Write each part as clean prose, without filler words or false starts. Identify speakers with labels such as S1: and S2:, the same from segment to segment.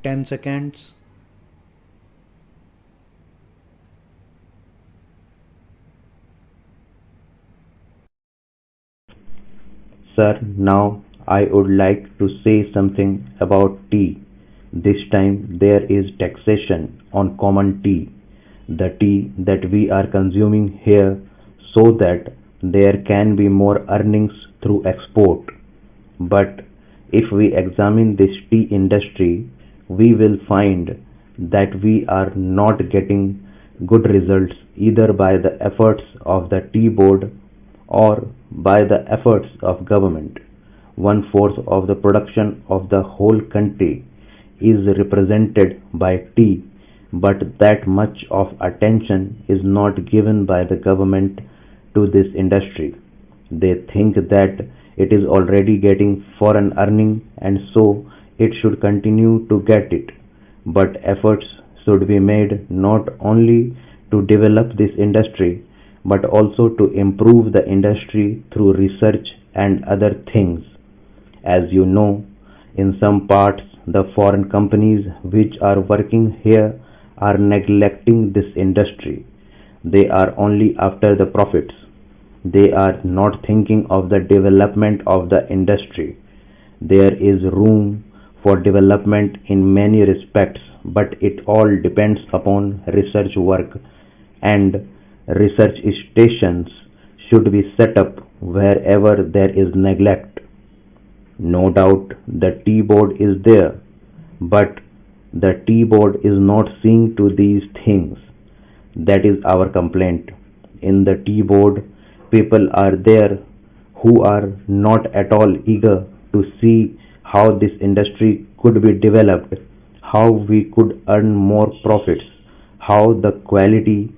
S1: 10 seconds.
S2: Sir, now I would like to say something about tea. This time there is taxation on common tea, the tea that we are consuming here, so that there can be more earnings through export. But if we examine this tea industry, we will find that we are not getting good results either by the efforts of the tea board or by the efforts of government. One-fourth of the production of the whole country is represented by tea, but that much of attention is not given by the government to this industry. They think that it is already getting foreign earning and so it should continue to get it. But efforts should be made not only to develop this industry but also to improve the industry through research and other things. As you know, in some parts, the foreign companies which are working here are neglecting this industry. They are only after the profits. They are not thinking of the development of the industry. There is room for development in many respects, but it all depends upon research work, and research stations should be set up wherever there is neglect. No doubt the tea board is there, but the tea board is not seeing to these things. That is our complaint. In the tea board, people are there who are not at all eager to see how this industry could be developed, how we could earn more profits, how the quality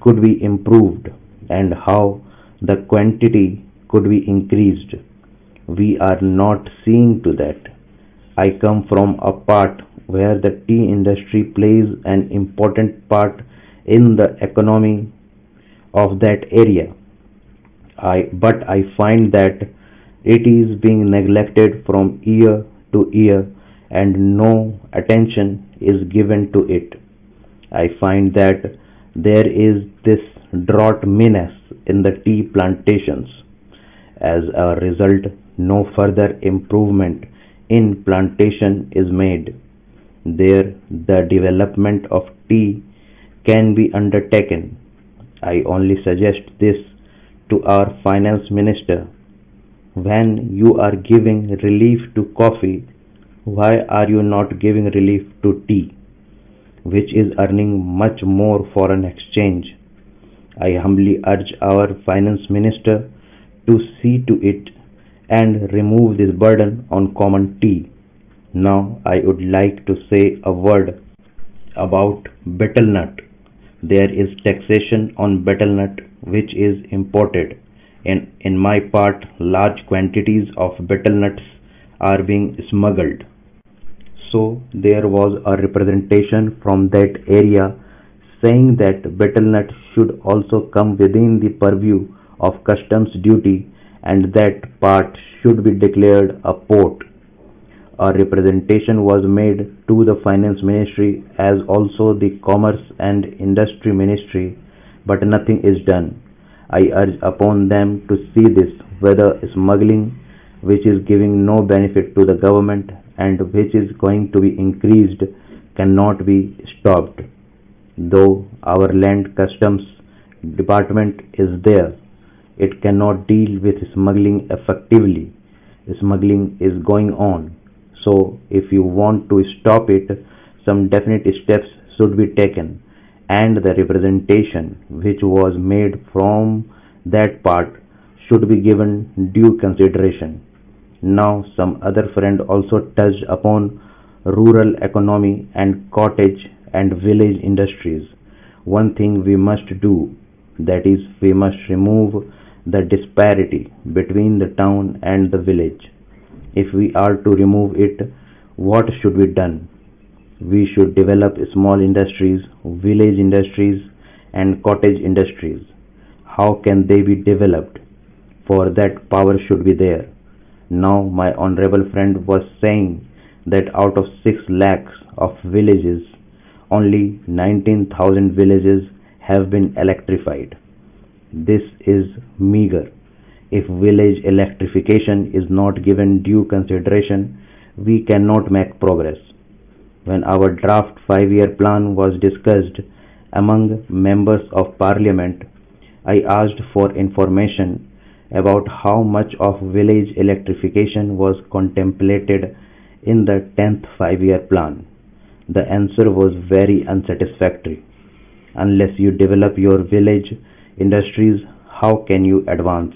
S2: could be improved, and how the quantity could be increased. We are not seeing to that. I come from a part where the tea industry plays an important part in the economy of that area. But I find that it is being neglected from year to year and no attention is given to it. I find that there is this drought menace in the tea plantations. As a result, no further improvement in plantation is made. There, the development of tea can be undertaken. I only suggest this to our finance minister. When you are giving relief to coffee, why are you not giving relief to tea, which is earning much more foreign exchange? I humbly urge our finance minister to see to it and remove this burden on common tea. Now I would like to say a word about betel nut. There is taxation on betel nut which is imported. In my part, large quantities of betel nuts are being smuggled. So there was a representation from that area saying that betel nut should also come within the purview of customs duty and that part should be declared a port. A representation was made to the finance ministry as also the commerce and industry ministry, but nothing is done. I urge upon them to see this whether smuggling, which is giving no benefit to the government and which is going to be increased, cannot be stopped. Though our land customs department is there, it cannot deal with smuggling effectively. Smuggling is going on. So if you want to stop it, some definite steps should be taken and the representation which was made from that part should be given due consideration. Now some other friend also touched upon rural economy and cottage and village industries. One thing we must do, that is we must remove the disparity between the town and the village. If we are to remove it, what should be done? We should develop small industries, village industries, and cottage industries. How can they be developed? For that, power should be there. Now, my honorable friend was saying that out of 6 lakhs of villages, only 19,000 villages have been electrified. This is meager. If village electrification is not given due consideration, we cannot make progress. When our draft 5-year plan was discussed among members of parliament, I asked for information about how much of village electrification was contemplated in the 10th 5-year plan. The answer was very unsatisfactory. Unless you develop your village industries, how can you advance?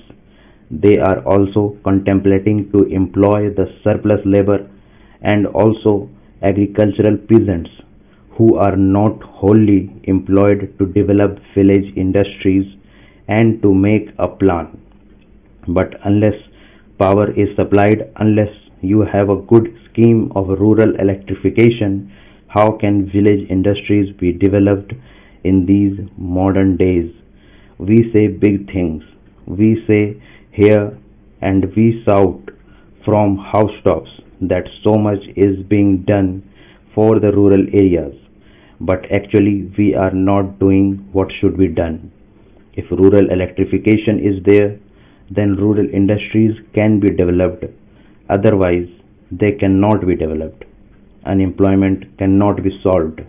S2: They are also contemplating to employ the surplus labor and also agricultural peasants who are not wholly employed to develop village industries and to make a plan. But unless power is supplied, unless you have a good scheme of rural electrification, how can village industries be developed in these modern days? We say big things. We say here and we shout from housetops that so much is being done for the rural areas, but actually we are not doing what should be done. If rural electrification is there, then rural industries can be developed. Otherwise, they cannot be developed. Unemployment cannot be solved.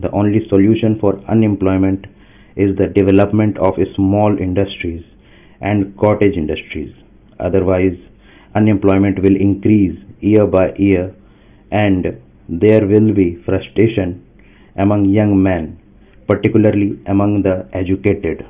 S2: The only solution for unemployment is the development of small industries and cottage industries. Otherwise, unemployment will increase year by year and there will be frustration among young men, particularly among the educated.